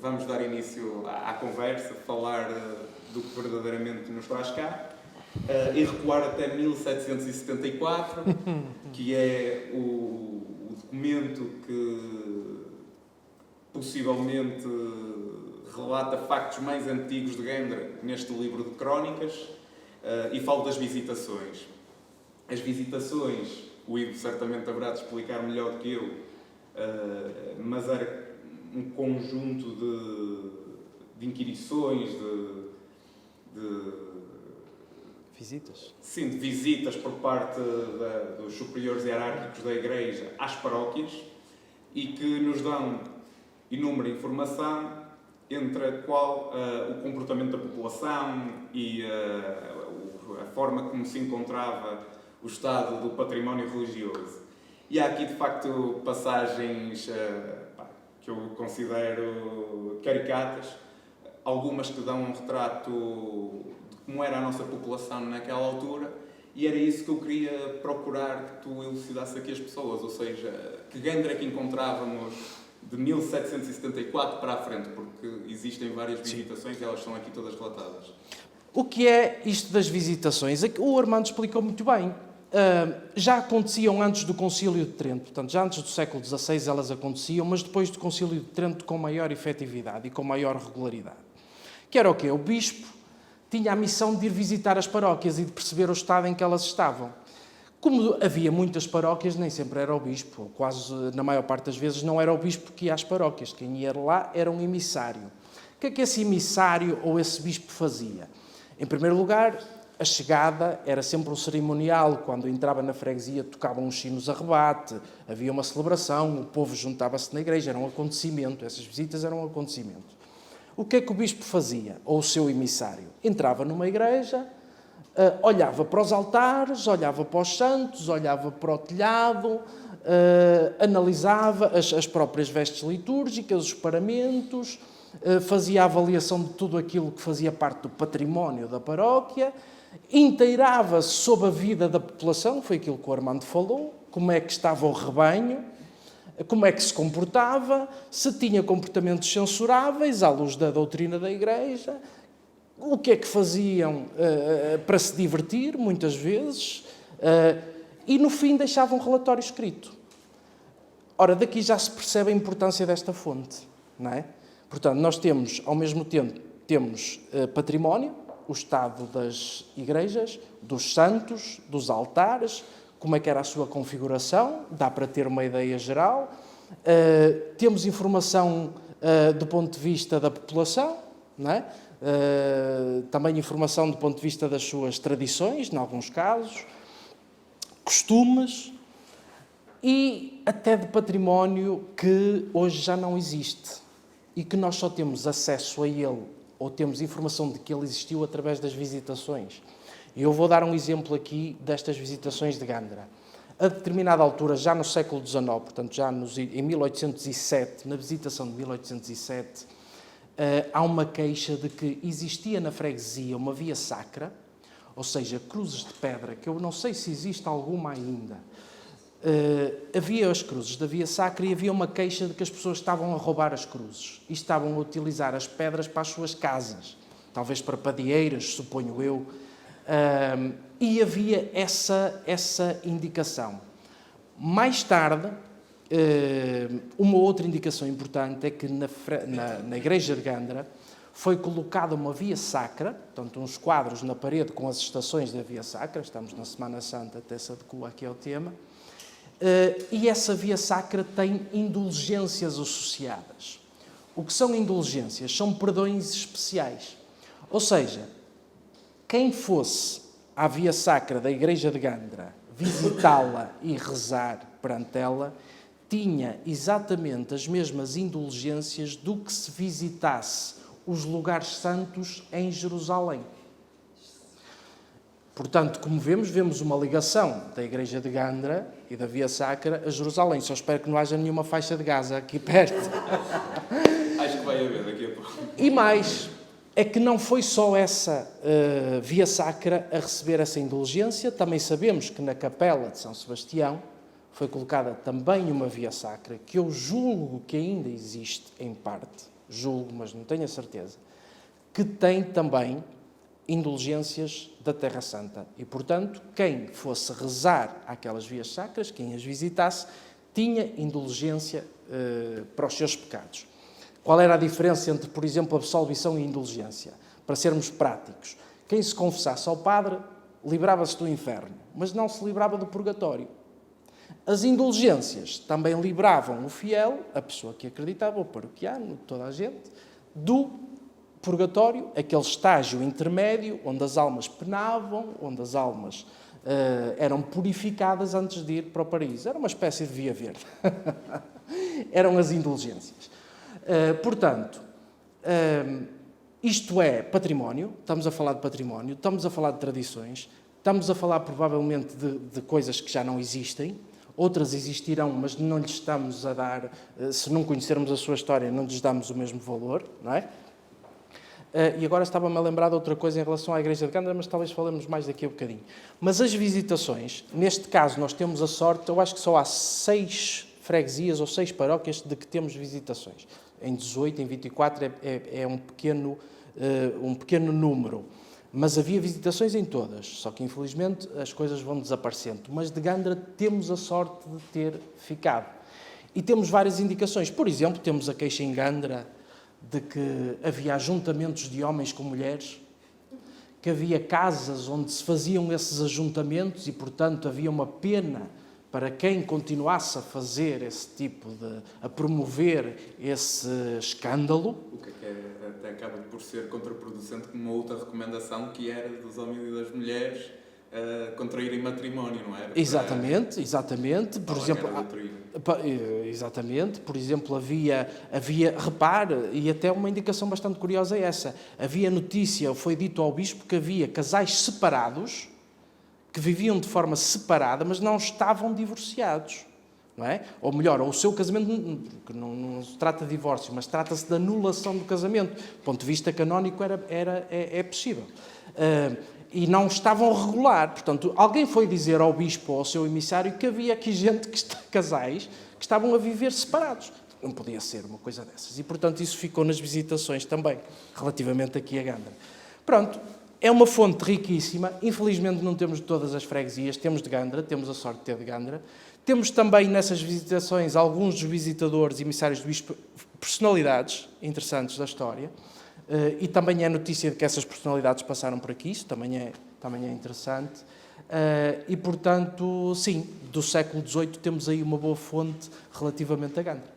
vamos dar início à conversa, falar do que verdadeiramente nos traz cá e recuar até 1774, que é o documento que possivelmente relata factos mais antigos de Gandra neste livro de crónicas, e falo das visitações. As visitações, o Ivo certamente haverá de explicar melhor do que eu, mas era um conjunto de inquirições, de visitas? Sim, de visitas por parte dos superiores hierárquicos da Igreja às paróquias, e que nos dão inúmera informação, entre a qual o comportamento da população e a forma como se encontrava o estado do património religioso. E há aqui, de facto, passagens que eu considero caricatas, algumas que dão um retrato de como era a nossa população naquela altura, e era isso que eu queria procurar que tu elucidasse aqui as pessoas, ou seja, que Gandra que encontrávamos de 1774 para a frente, porque existem várias visitações e elas estão aqui todas relatadas. O que é isto das visitações? O Armando explicou muito bem. Já aconteciam antes do Concílio de Trento, portanto, já antes do século XVI elas aconteciam, mas depois do Concílio de Trento com maior efetividade e com maior regularidade. Que era o quê? O bispo tinha a missão de ir visitar as paróquias e de perceber o estado em que elas estavam. Como havia muitas paróquias, nem sempre era o bispo, quase na maior parte das vezes não era o bispo que ia às paróquias, quem ia lá era um emissário. O que é que esse emissário ou esse bispo fazia? Em primeiro lugar, a chegada era sempre um cerimonial, quando entrava na freguesia tocavam uns sinos a rebate, havia uma celebração, o povo juntava-se na igreja, era um acontecimento, essas visitas eram um acontecimento. O que é que o bispo fazia, ou o seu emissário? Entrava numa igreja, olhava para os altares, olhava para os santos, olhava para o telhado, analisava as próprias vestes litúrgicas, os paramentos, fazia a avaliação de tudo aquilo que fazia parte do património da paróquia, inteirava-se sobre a vida da população, foi aquilo que o Armando falou, como é que estava o rebanho, como é que se comportava, se tinha comportamentos censuráveis à luz da doutrina da Igreja, o que é que faziam para se divertir, muitas vezes, e no fim deixavam um relatório escrito. Ora, daqui já se percebe a importância desta fonte, não é? Portanto, nós temos, ao mesmo tempo, temos património, o estado das igrejas, dos santos, dos altares, como é que era a sua configuração, dá para ter uma ideia geral. Temos informação do ponto de vista da população, não é? Também informação do ponto de vista das suas tradições, em alguns casos, costumes e até de património que hoje já não existe e que nós só temos acesso a ele ou temos informação de que ele existiu através das visitações. E eu vou dar um exemplo aqui destas visitações de Gandra. A determinada altura, já no século XIX, portanto já em 1807, na visitação de 1807, há uma queixa de que existia na freguesia uma via sacra, ou seja, cruzes de pedra, que eu não sei se existe alguma ainda. Havia as cruzes da via sacra e havia uma queixa de que as pessoas estavam a roubar as cruzes e estavam a utilizar as pedras para as suas casas, talvez para padieiras, suponho eu, e havia essa indicação. Mais tarde, uma outra indicação importante é que na igreja de Gandra foi colocada uma via sacra, portanto uns quadros na parede com as estações da via sacra, estamos na Semana Santa, até se adequa aqui ao tema, e essa via sacra tem indulgências associadas. O que são indulgências? São perdões especiais. Ou seja, quem fosse à via sacra da igreja de Gandra visitá-la e rezar perante ela, tinha exatamente as mesmas indulgências do que se visitasse os lugares santos em Jerusalém. Portanto, como vemos uma ligação da igreja de Gandra e da via sacra a Jerusalém. Só espero que não haja nenhuma faixa de Gaza aqui perto. Acho que vai haver daqui a pouco. E mais, é que não foi só essa via sacra a receber essa indulgência, também sabemos que na capela de São Sebastião foi colocada também uma via sacra, que eu julgo que ainda existe em parte, julgo, mas não tenho a certeza, que tem também indulgências da Terra Santa. E, portanto, quem fosse rezar àquelas vias sacras, quem as visitasse, tinha indulgência para os seus pecados. Qual era a diferença entre, por exemplo, absolvição e indulgência? Para sermos práticos, quem se confessasse ao padre livrava-se do inferno, mas não se livrava do purgatório. As indulgências também livravam o fiel, a pessoa que acreditava, o paroquiano, toda a gente, do purgatório, aquele estágio intermédio onde as almas penavam, onde as almas eram purificadas antes de ir para o paraíso. Era uma espécie de via verde. Eram as indulgências. Portanto, isto é património, estamos a falar de património, estamos a falar de tradições, estamos a falar provavelmente de coisas que já não existem, outras existirão, mas não lhes estamos a dar, se não conhecermos a sua história, não lhes damos o mesmo valor, não é? E agora estava-me a lembrar de outra coisa em relação à Igreja de Gandra, mas talvez falemos mais daqui a bocadinho. Mas as visitações, neste caso nós temos a sorte, eu acho que só há 6 freguesias ou 6 paróquias de que temos visitações. Em 18, em 24 é um pequeno número. Mas havia visitações em todas, só que infelizmente as coisas vão desaparecendo. Mas de Gandra temos a sorte de ter ficado. E temos várias indicações. Por exemplo, temos a queixa em Gandra de que havia ajuntamentos de homens com mulheres, que havia casas onde se faziam esses ajuntamentos e, portanto, havia uma pena para quem continuasse a fazer esse tipo a promover esse escândalo. O que até acaba por ser contraproducente com uma outra recomendação que era dos homens e das mulheres contraírem matrimónio, não era? Exatamente. Por exemplo, por exemplo, havia, repare, e até uma indicação bastante curiosa é essa, havia notícia, foi dito ao bispo que havia casais separados, que viviam de forma separada, mas não estavam divorciados, não é? Ou melhor, o seu casamento, que não se trata de divórcio, mas trata-se de anulação do casamento. Do ponto de vista canónico é possível. E não estavam a regular. Portanto, alguém foi dizer ao bispo ou ao seu emissário que havia aqui casais que estavam a viver separados. Não podia ser uma coisa dessas. E, portanto, isso ficou nas visitações também, relativamente aqui a Gandra. Pronto, é uma fonte riquíssima. Infelizmente não temos de todas as freguesias. Temos de Gandra, temos a sorte de ter de Gandra. Temos também nessas visitações alguns dos visitadores e emissários do bispo, personalidades interessantes da história. E também é notícia de que essas personalidades passaram por aqui, isso também é interessante. E, portanto, sim, do século XVIII temos aí uma boa fonte relativamente a Gandra.